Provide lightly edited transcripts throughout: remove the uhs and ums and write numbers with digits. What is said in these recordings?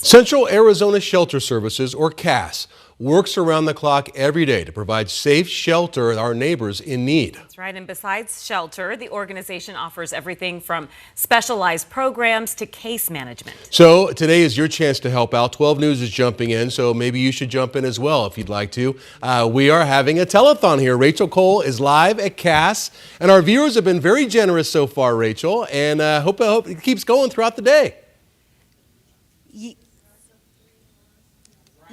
Central Arizona Shelter Services, or CASS, works around the clock every day to provide safe shelter to our neighbors in need. That's right. And besides shelter, the organization offers everything from specialized programs to case management. So today is your chance to help out. 12 News is jumping in, so maybe you should jump in as well if you'd like to. We are having a telethon here. Rachel Cole is live at CASS, and our viewers have been very generous so far, Rachel, and hope it keeps going throughout the day.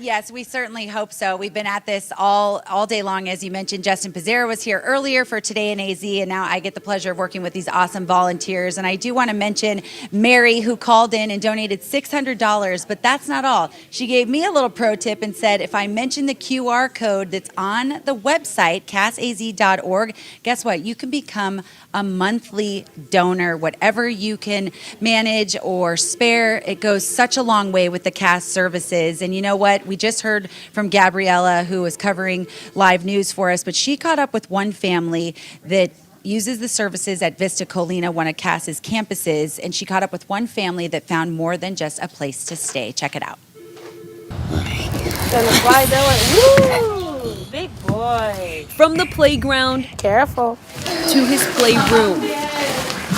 Yes, we certainly hope so. We've been at this all day long. As you mentioned, Justin Pizzera was here earlier for Today in AZ, and now I get the pleasure of working with these awesome volunteers. And I do want to mention Mary, who called in and donated $600, but that's not all. She gave me a little pro tip and said, if I mention the QR code that's on the website, cassaz.org, guess what? You can become a monthly donor, whatever you can manage or spare. It goes such a long way with the CASS services. And you know what? We just heard from Gabriella, who was covering live news for us, but she caught up with one family that uses the services at Vista Colina, one of CASS's campuses, and she caught up with one family that found more than just a place to stay. Check it out. Woo! Big boy. From the playground, Careful. to his playroom,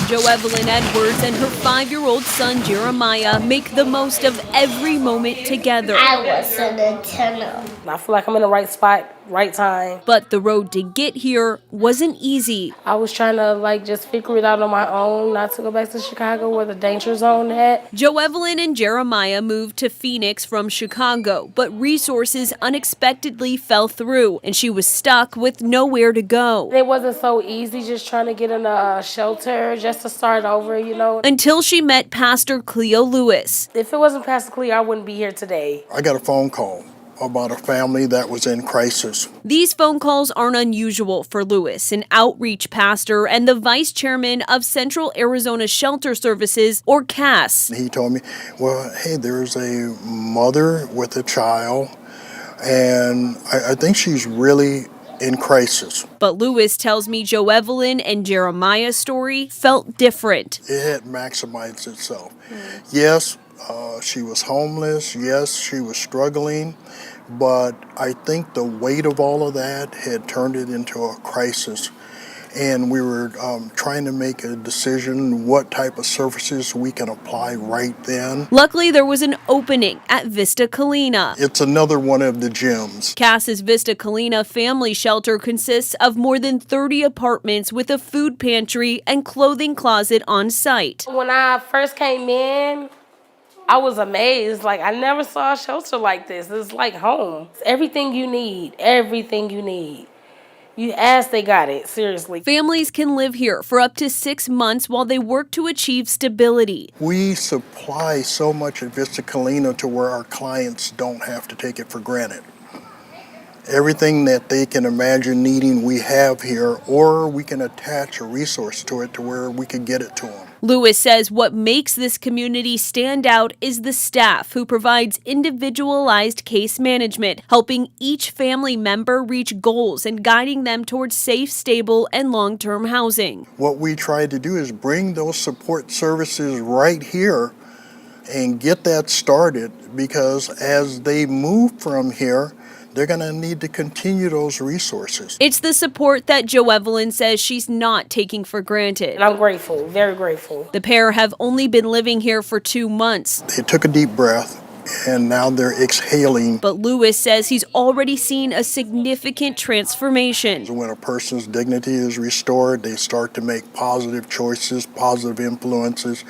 Jo Evelyn Edwards and her 5-year-old son Jeremiah make the most of every moment together. I was in the tunnel. I feel like I'm in the right spot, right time. But the road to get here wasn't easy. I was trying to just figure it out on my own, not to go back to Chicago where the danger zone at. Jo Evelyn and Jeremiah moved to Phoenix from Chicago, but resources unexpectedly fell through, and she was stuck with nowhere to go. It wasn't so easy just trying to get in a shelter, just to start over, Until she met Pastor Cleo Lewis. If it wasn't Pastor Cleo, I wouldn't be here today. I got a phone call about a family that was in crisis. These phone calls aren't unusual for Lewis, an outreach pastor and the vice chairman of Central Arizona Shelter Services, or CASS. He told me, well, hey, there's a mother with a child, and I think she's really in crisis. But Lewis tells me Jo Evelyn and Jeremiah's story felt different. It had maximized itself. Yes, she was homeless. Yes, she was struggling. But I think the weight of all of that had turned it into a crisis. And we were trying to make a decision what type of services we can apply right then. Luckily, there was an opening at Vista Colina. It's another one of the gyms. CASS's Vista Colina family shelter consists of more than 30 apartments with a food pantry and clothing closet on site. When I first came in, I was amazed. I never saw a shelter like this. It's like home. It's everything you need. Everything you need. You ask, they got it. Seriously. Families can live here for up to 6 months while they work to achieve stability. We supply so much at Vista Colina to where our clients don't have to take it for granted. Everything that they can imagine needing, we have here, or we can attach a resource to it to where we can get it to them. Lewis says what makes this community stand out is the staff who provides individualized case management, helping each family member reach goals and guiding them towards safe, stable, and long-term housing. What we try to do is bring those support services right here and get that started, because as they move from here, they're going to need to continue those resources. It's the support that Jo Evelyn says she's not taking for granted. And I'm grateful, very grateful. The pair have only been living here for 2 months. They took a deep breath, and now they're exhaling. But Lewis says he's already seen a significant transformation. When a person's dignity is restored, they start to make positive choices, positive influences.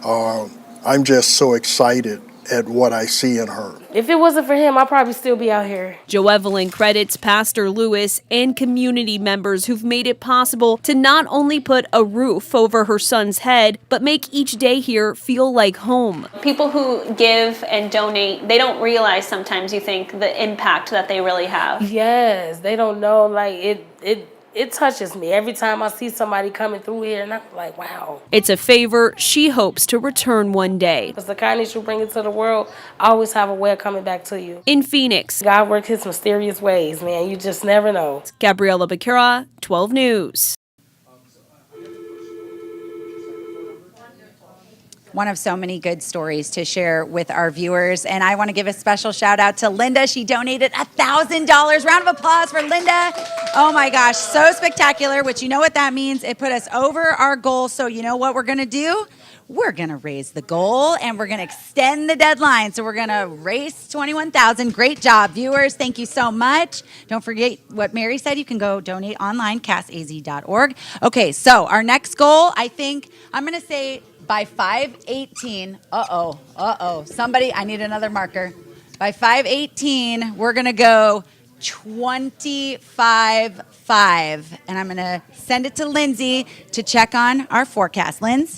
I'm just so excited at what I see in her. If it wasn't for him, I'd probably still be out here. Jo Evelyn credits Pastor Lewis and community members who've made it possible to not only put a roof over her son's head, but make each day here feel like home. People who give and donate, they don't realize sometimes, you think, the impact that they really have. Yes, they don't know, it touches me every time I see somebody coming through here, and I'm like, wow. It's a favor she hopes to return one day. It's the kindness you bring into the world, I always have a way of coming back to you. In Phoenix, God works his mysterious ways, man. You just never know. Gabriella Becerra, 12 News. one of so many good stories to share with our viewers. And I want to give a special shout out to Linda. She donated $1,000. Round of applause for Linda. Oh my gosh, so spectacular, which you know what that means. It put us over our goal. So you know what we're going to do? We're going to raise the goal and we're going to extend the deadline. So we're going to raise 21,000. Great job, viewers. Thank you so much. Don't forget what Mary said. You can go donate online, cassaz.org. Okay, so our next goal, I think, I'm going to say by 5:18. Somebody, I need another marker. By 5:18, we're going to go 25.5. And I'm going to send it to Lindsay to check on our forecast. Linz?